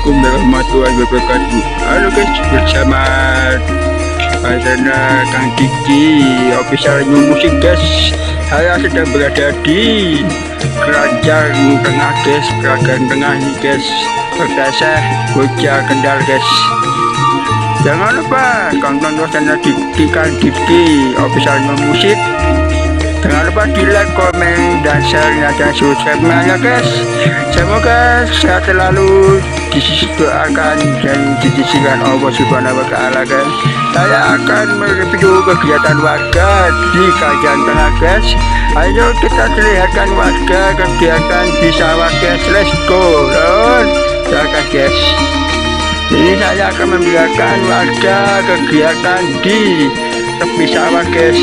Assalamualaikum warahmatullahi wabarakatuh. Halo guys, bersama Adana Kang Diki official new musik guys. Saya sedang berada di Kerajaan Tengah guys, Kerajaan Tengah ini guys, Berdasar Bocah Kendal guys. Jangan lupa tonton channel Diki Kang Diki official new musik. Jangan lupa di like, komen, dan share-nya dan subscribe-nya ya guys. Semoga sehat selalu, doakan dan disisikan Allah Subhanahu wa Ta'ala guys. Saya akan mereview kegiatan warga di Kerajaan Tengah guys. Ayo kita lihatkan warga kegiatan di sawah guys. Let's go Lord. Silakan guys. Ini saya akan membiarkan warga kegiatan di tepi sawah guys.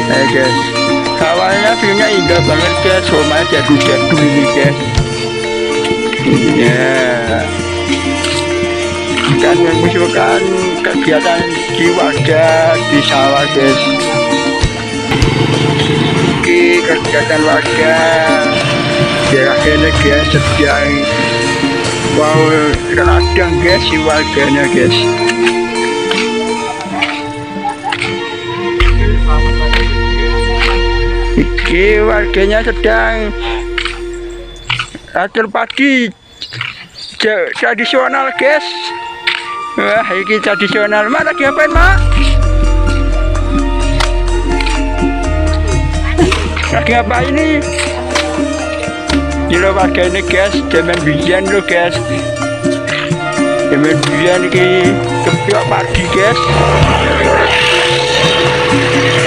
Ayo guys, sawahnya view-nya indah banget guys, rumahnya jadul-jadul ini guys. Ya, kan mengusulkan kegiatan di warga di sawah guys. Oke, kegiatan warga akhirnya guys sedang wow ladang guys si warganya guys. Iki warganya sedang atur padi tradisional guys. Wah ini tradisional. Mak lagi ngapain mak? Lagi ngapain ini? Gila warga ini guys, jaman bijian lo guys. Jaman bijian ini kepiak padi guys.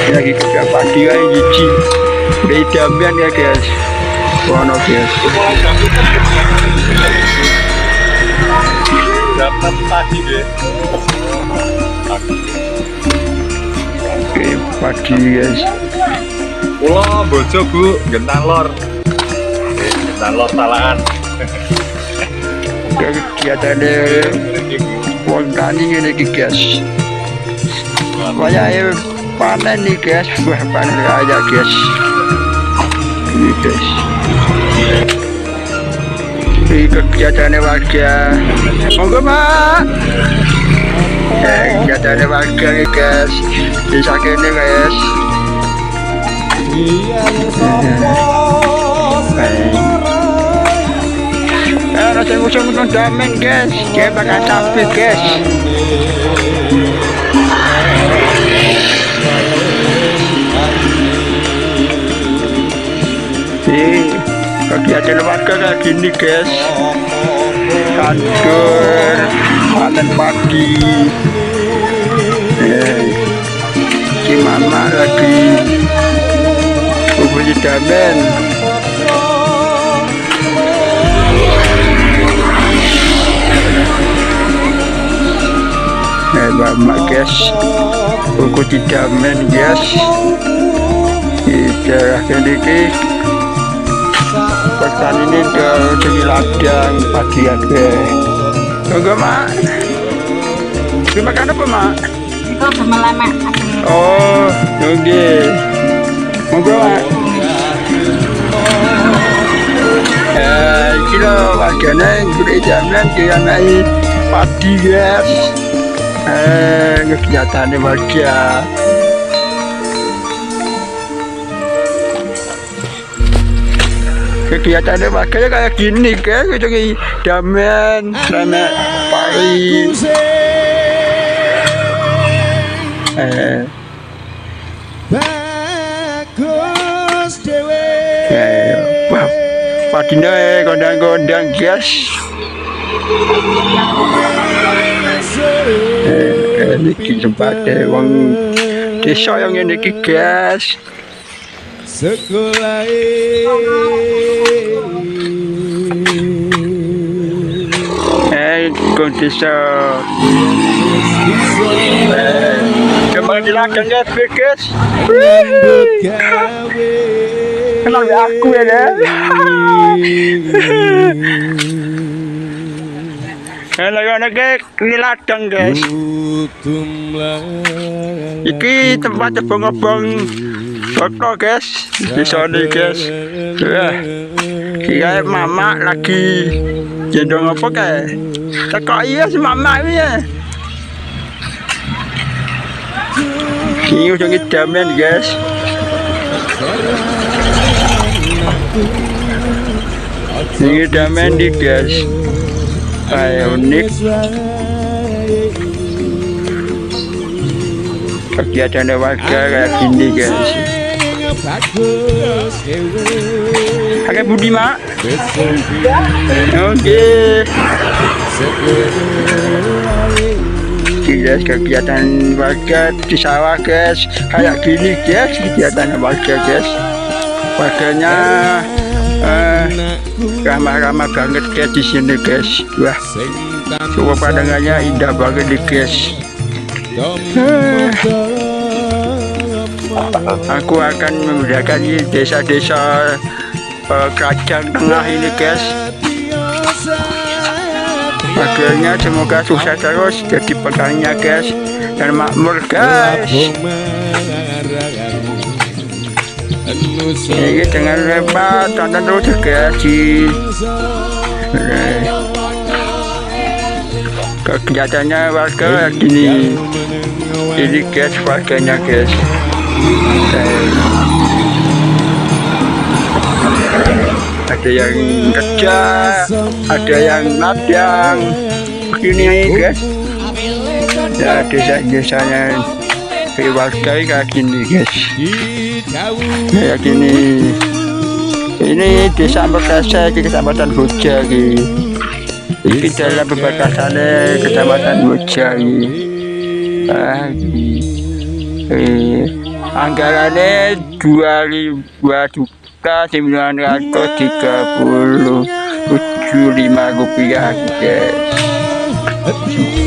Lagi kepiak padi kayak gigi. Udah idamian ya guys. Wono guys. Dapat padi deh. Oke, padi guys. Pulau bojo bu, gentan lor. Gentan lor talaan. Kegiatannya wong tani ini guys. Kayak panen nih guys, buah panen aja guys. Ini guys. Ini kegiatannya warga. Monggo mak. Kegiatannya warga nih guys. Bisa kene guys. Rasa musuh menung damen guys. Dia bakal sapi guys. Kegiatan warga kayak gini guys, kantor, panen padi, gimana lagi, bubur damen, bapak guys, bubur damen guys, kita sedikit. Pesan ini dari ladang pagi ya guys. Enggak mak. Terima kasih apa mak? Itu sama lemak. Oh, oke. Monggo mak. Kilo warganya gede jaman dia naik padi guys. Kegiatannya warga. Kegiatannya makanya kayak gini guys, itu damen, sama pari. Wah, padinya gondang-gondang guys. Ini kesempatan wong desa yang ini guys. Sekolah kondisi kembali di ladang ya guys. Kenal aku ya deh. Halo guys, ini ladang guys. Iki tempat cebong-cebong foto guys, di sini guys. Iya mama lagi gendong apa kayak? Kok iya si mama ini ya? Ini udah ngedamen guys. Ini ngedamen di guys. Kayak unik. Kegiatan warga kayak gini guys. Kakek Budi mak. Oke. Guys, kegiatan warga di sawah guys, kayak gini guys, kegiatan warga guys. Warganya ramah-ramah banget guys di sini guys. Wah, semua pandangannya indah banget nih guys. Aku akan memudahkan desa-desa Kerajaan Tengah ini guys. Akhirnya semoga sukses terus jadi pegangnya guys dan makmur guys. Ini jangan lupa tonton terus guys di kegiatannya warga gini. Ini guys warganya guys. Ada yang kerja, ada yang ladang, begini guys. Ya desa-desanya warga kayak gini guys. Kayak gini. Ini desa Bekasi, Kecamatan Boja gitu. Ini dalam perbatasannya Kecamatan Boja anggarannya 2.937.500 rupiah guys.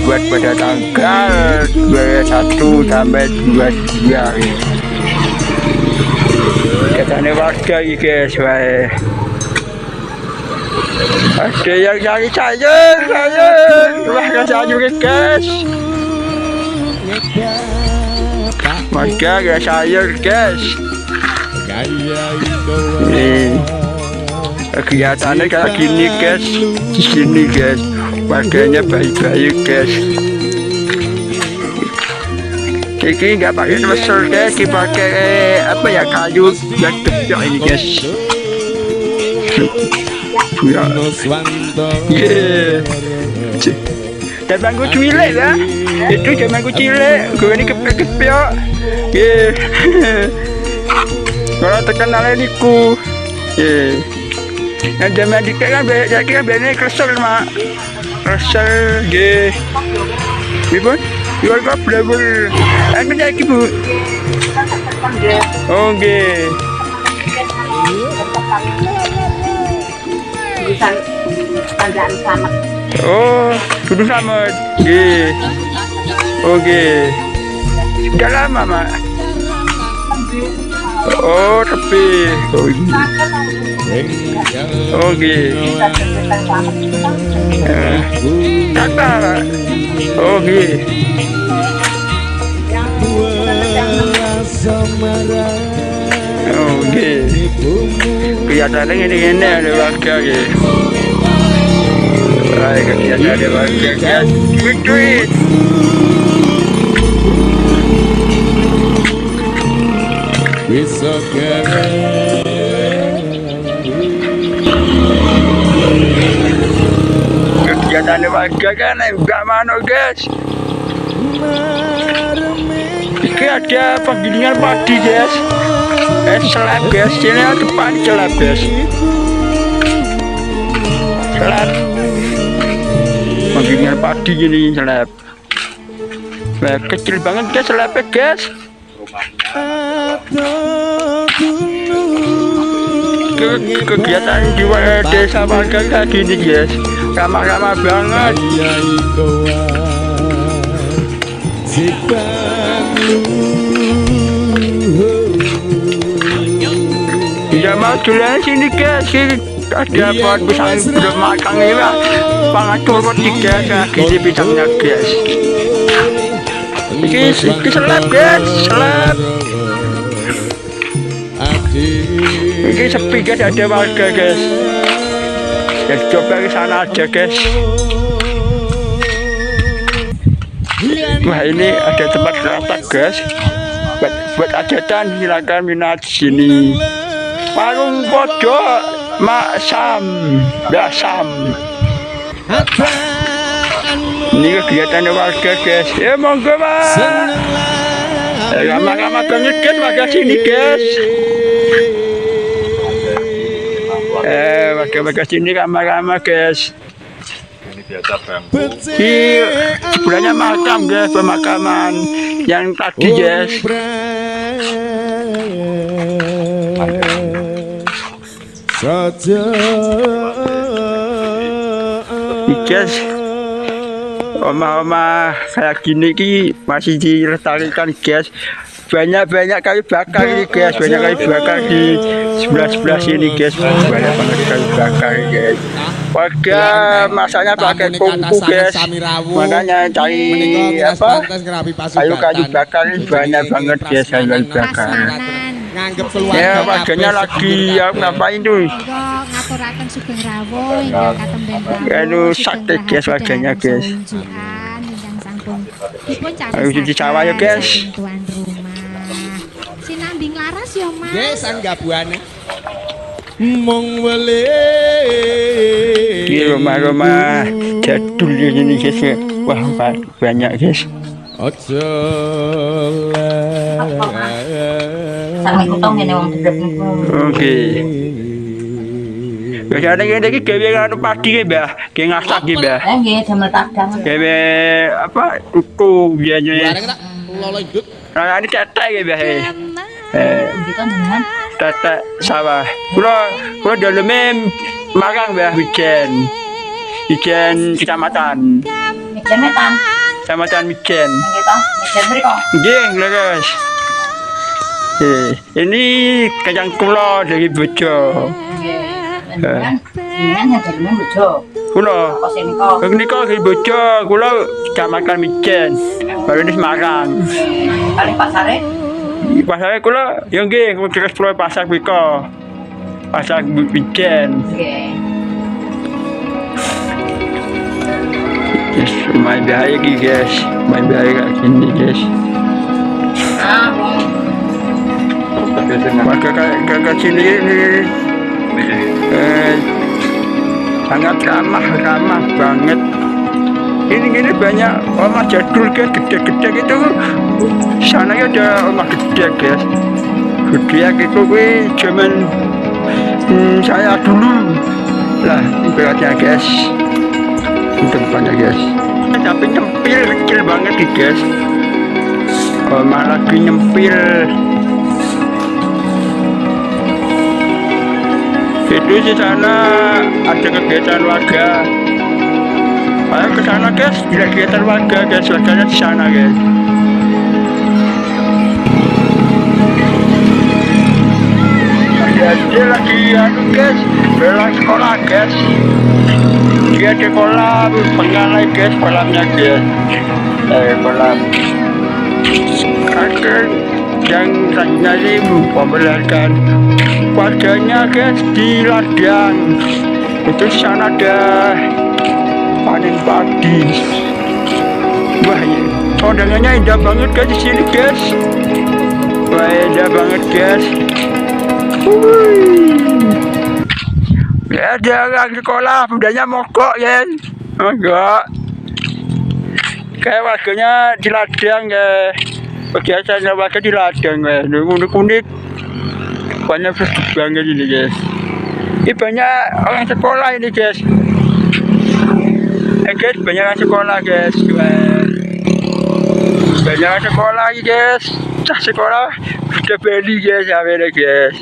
Buat pada tanggal 21 sampai 22 katanya warga guys. Ada yang cari sayur wah sayur guys. Warga gak sayur guys. Kegiatannya kayak gini guys. Di sini guys warganya baik-baik guys. Ini nggak pakai besar guys, dipakai apa ya, kayu yang kecil ini guys. Ya, dan bangku cilik lah, itu zaman cilik, gue ini kepek-kepek. Kalau terkenal niku, yang zaman dikit kan banyak lagi kan biasanya kesel mak, kesel, ibu. Jual kok berapa? Aku jadi bu. Oke. Oh, duduk sama. Oke. Sudah lama mak. Oh, tapi. Oke. Kata. Oke. Oke. Kelihatannya ini ada warga gitu. Baik, kelihatannya ada warga kan. Tweet. Kegiatan warga kan enggak mana guys. Ini ada penggilingan padi guys. Selap guys, ini depan selap guys. Selap penggilingan padi ini selap. Nah, kecil banget guys selapnya guys. Kegiatan di desa warga kayak gini guys, ramah-ramah banget. Ya mau jualan sini guys, ada buat pisang belum makan ini lah, pangatur roti guys, gini pisangnya guys. Ini selap guys, selap. Ini sepi guys, ada warga guys. Ya coba ke sana aja guys. Wah ini ada tempat wisata guys. Buat hajatan silakan minat sini. Warung Podo Mak Sam, Mbak Sam. Ini kegiatan warga guys. Ya monggo mas. Lama-lama banget guys warga sini guys. Warga sini ramah-ramah guys. Ini biasa bang. Di sebelahnya makam guys, pemakaman yang tadi guys. Guys, oma-oma kayak gini ki masih dilestarikan guys. Banyak kayu bakar ini guys, banyak kayu bakar di sebelah sini guys, banyak banget kayu bakar guys. Warga masanya pakai tungku guys, makanya cari apa kayu bakar ini banyak banget guys, kayu bakar. Ya warganya lagi ngapain tuh? Ngaturaken Sugeng Rawuh ingkang katemben rawuh. Anu sakit guys warganya guys. Ayo cuci sawah ya guys. Tuan rumah. Sinanding laras ya mas. Guys anggabuane. Mong wele. Di rumah-rumah jadul ini guys. Wah banyak guys. Ojo. Sampai kutong ini wong gedhe niku. Oke. Biasanya gini lagi gawe anu padi ki, Mbah. Ki ngasak ki, Mbah. Nggih, damel kadang. Gawe apa? Tuku biasanya. Bareng tak lolo indut. Nah, ini tetek ki, Mbah. Gitu dengan Tetek sawah. Kula daleme marang Mbah Wijen. Wijen kecamatan. Mijen-mijen. Kecamatan Wijen. Nggih to, mijen mriko. Nggih, lho guys. Ini kacang kula dari Bojo. Dengan yang daleme bojo. Kula. Apa sing niko? Nika dari Bojo, kula kecamatan Wijen. Baru di Semarang. Paling pasare Pasar kula ya nggih terus pulau pasar mriko. Pasar Wijen. nggih. Yes, main bahaya ki guys. Main bahaya kayak gini guys. Wong Maka kakak sini ini sangat ramah banget. Ini banyak rumah jadul guys, gede-gede gitu. Sana ada rumah gede guys. Gede gitu gue zaman saya dulu lah beratnya guys. Tempatnya guys. Tapi nyempil kecil banget nih guys. Malah lagi nyempil. Itu di sana ada kegiatan warga. Ayo ke sana guys, tidak kegiatan warga guys, warganya di sana guys. Dia lagi guys, bela sekolah guys. Dia di kolam pengalai guys, kolamnya guys. Kolam. Kakek yang nyari memperlihatkan warganya guys di ladang. Itu sana ada panen padi. Wah ya, pemandangannya indah banget guys di sini guys. Wah indah banget guys. Ya ada orang sekolah, budanya mogok guys. Mogok. Kayak warganya di ladang guys. Biasanya warga di ladang guys. Unik-unik. Banyak banget ini guys. Ini banyak orang sekolah ini guys. Guys, banyak orang sekolah guys. Banyak orang sekolah ini guys. Cah sekolah sudah beli guys, sampai guys.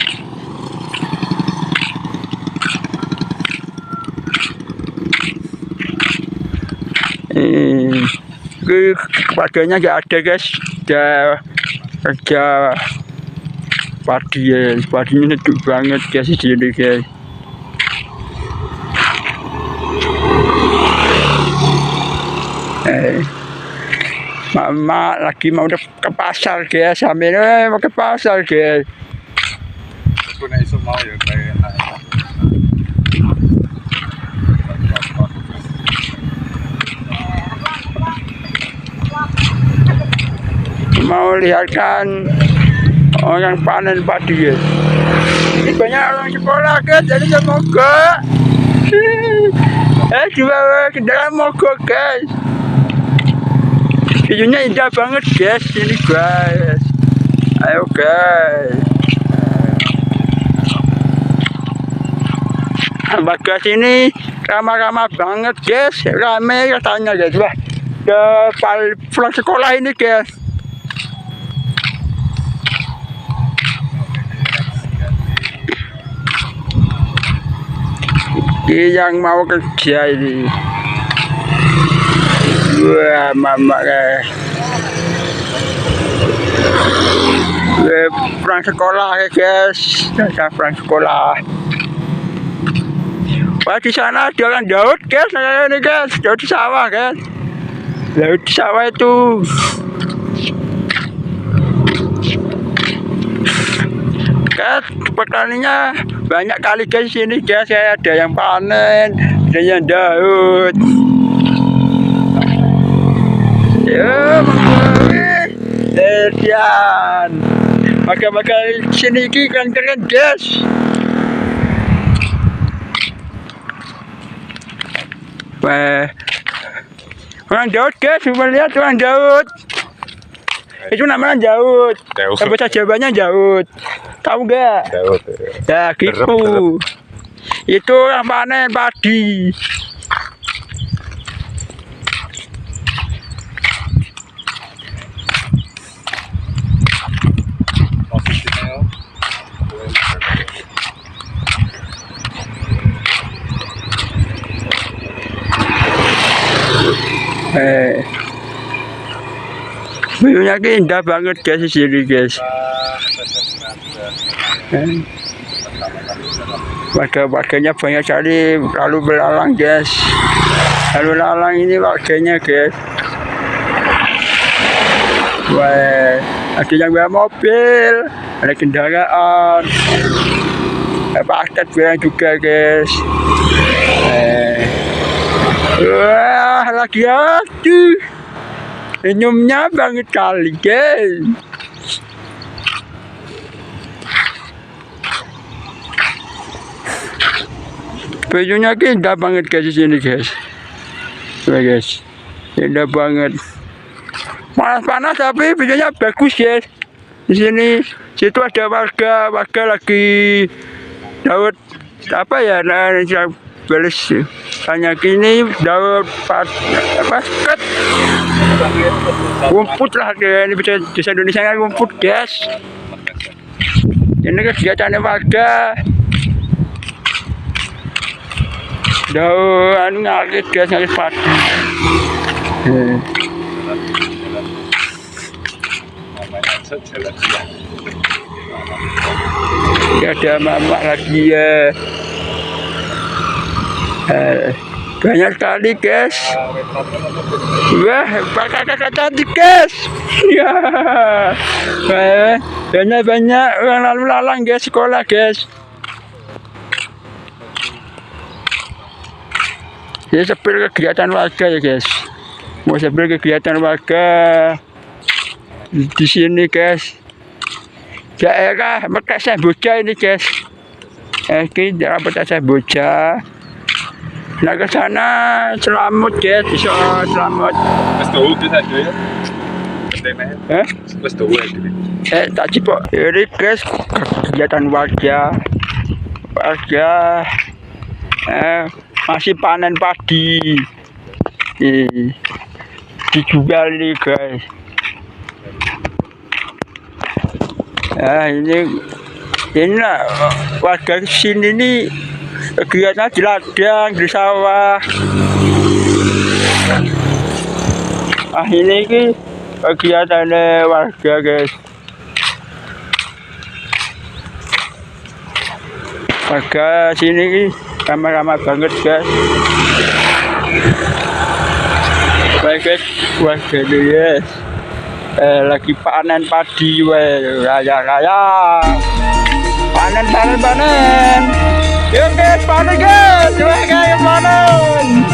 Kepadanya nggak ada guys. Kerja padi ya, padinya seduk banget guys di sini guys. Mama lagi mau ke pasar guys, sambil mau ke pasar guys. aku nek iso mau ya kayak enak. Mau lihatkan orang panen padi guys. Ini banyak orang sekolah guys, jadi saya mogok. Dibawa kendaraan mogok guys. Videonya indah banget guys, ini guys. Ayo guys. Bagas ini ramah-ramah banget guys, rame katanya guys. Wah, pulang sekolah ini guys. Ini yang mau kerja ini. Wah, mama guys. Pulang sekolah guys. Sudah pulang sekolah. Wah, di sana ada orang Daud guys. Ini guys, Daud di sawah guys. Daud di sawah itu. Guys, petaninya banyak kali guys sini guys. Ada yang panen, ada yang Daud. Ya, Ledian. Maka sini iki keren-keren guys. Wah, orang Daud guys, coba lihat orang Daud. Itu namanya Daud. Bahasa Jawanya Daud. Tahu nggak? Daud. Ya gitu. Itu yang panen padi. View-nya indah banget guys di sini guys. Warga-warganya banyak sekali lalu belalang guys. Lalu lalang ini warganya guys. Wah, ada yang bawa mobil, ada kendaraan, paket banyak juga guys. Wah, lagi aduh. Senyumnya banget kali guys. Bajunya indah banget guys di sini guys. Tuh guys, indah banget. Panas tapi bajunya bagus guys. Di sini, situ ada warga lagi Daud apa ya? Nah, balas tanya kini Daud basket. Rumput lah ini bisa desa Indonesia kan rumput guys. Ini kegiatan warga. Daun ngarit guys, ngarit padi. Ya ada mama lagi ya. Banyak sekali guys. Wah, kakak cantik guys. Ya, banyak orang lalu lalang guys sekolah guys. Ya seperti kegiatan warga ya guys. Mau seperti kegiatan warga di sini guys. Daerah Makassar Boja ini guys. Ini daerah Makassar Boja. Nah ke sana selamat guys, bisa selamat. Mas tahu kita ada ya? Mas tahu ya? Tadi pak, ini guys kegiatan warga masih panen padi, dijual ini guys. Ini lah warga sini nih. Kegiatan di ladang, di sawah. Ini kegiatan warga guys. Warga sini ramah-ramah banget guys. Baik guys, warga ini guys. Lagi panen padi, raya-raya. panen. Yuk guys, panen guys. Coba kayak panen.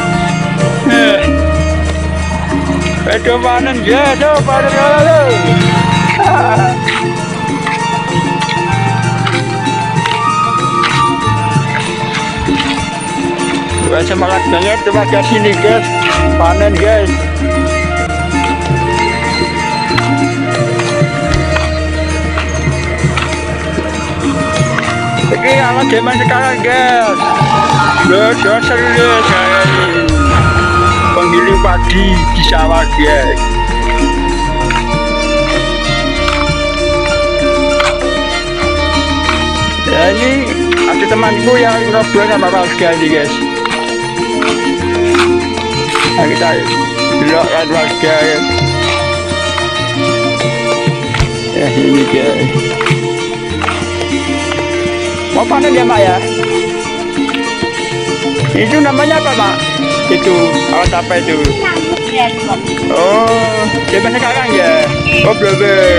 Itu panen guys, tuh panen dulu. Wah, semangat banget, coba ke sini guys, panen guys. Ini alat zaman sekarang guys, udah serius kayak ini. Penggiling padi di sawah guys. Ya ini ada temanku yang ngobrol sama warga ini guys. Nah, kita lihat warga ya. Ya ini guys. Mau panen ya mak ya? Itu namanya apa mak? Itu alat apa itu? Oh, zaman sekarang ya? Oh belum.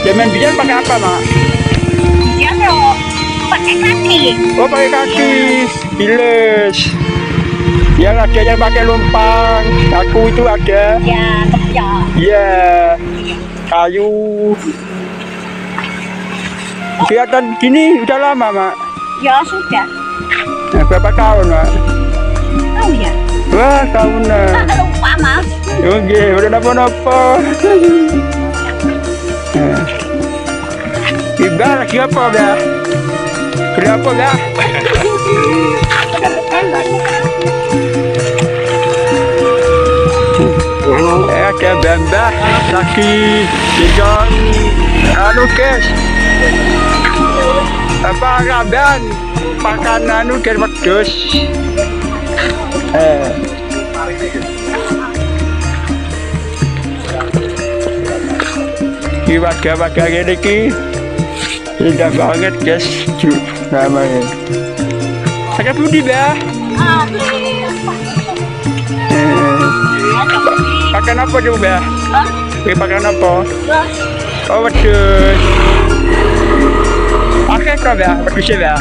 Zaman biar pakai apa mak? Ya dong, pakai kaki. Oh pakai kaki, biles. Yang ada yang pakai lumpang, aku itu ada. Ya, kerja. Iya, kayu. Kelihatan gini udah lama mak. Ya sudah. Nah, berapa tahun mak? Tahu ya? Wah tahunan. Lupa mas. Oke, udah napa-napa. Iba lagi apa ya? Berapa ya? Ada bambah lagi tinggal anu guys. Apa kaban makan anu guys wedhus. Ini warga-warga ini indah banget guys, namanya. Pakai budi bah. Pakai apa dia bah? Pakai apa? Oh wedhus. Pakai apa bah? Wedhus bah.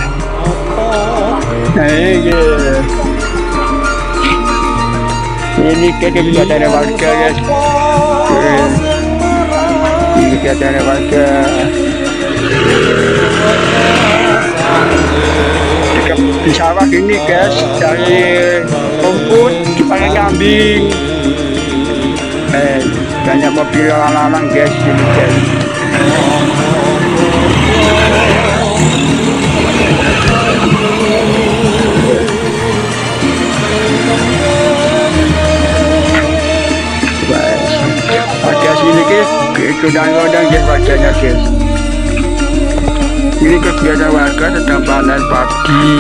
Ini kegiatan warga guys. Ini kegiatan warga. Di sawah ini guys, dari rumput dipakai kambing. Banyak mobil lalang guys ini guys. Ada sini guys, kedang-kedang guys wajahnya guys. Ini kegiatan warga sedang panen padi.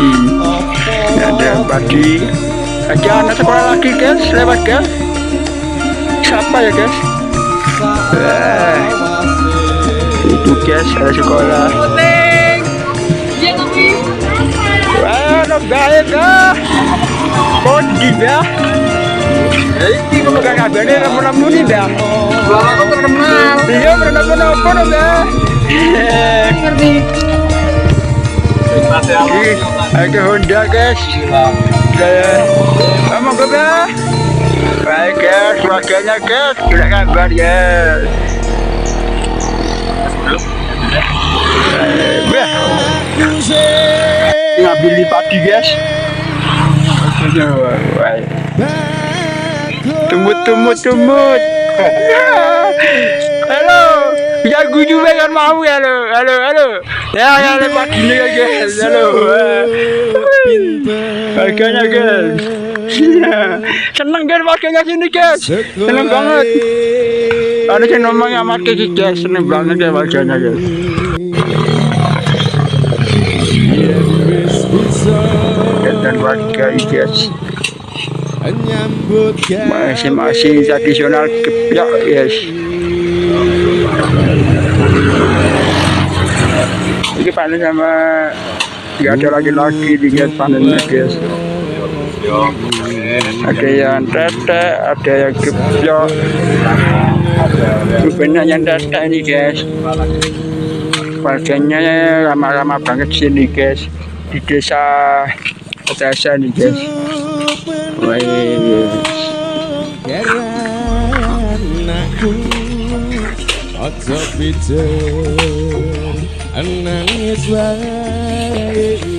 Ada padi. Ada anak sekolah lagi guys, lewat guys. Siapa ya guys? Itu guys, ada sekolah. Wah, baik dah. Podi dah. Ini bukan kabarnya ramu-ramu nih dah. Aku terkenal. Dia berenang-renang apa dah? Ngerti. Ada Honda guys. Kamu ke baik guys, warganya guys, tidak kabar ya. Ngambil padi guys. Tumut. Halo, jago juga kan mau ya lo. Halo. Ya padi nih guys. Halo. Warganya guys. Seneng kan warganya sini guys. Seneng banget. Ada yang ngomongnya sama kita guys, seneng banget ya warganya guys. Dan warga guys. Masing-masing tradisional kepiak guys. Ini panen sama nggak ada lagi di guys panennya guys. Ada yang tete, ada yang kepiak. Banyak yang tete ini guys. warganya ramah-ramah banget sini guys, di desa Petasa nih guys. Wih, Anakku ojo pijer nangis wae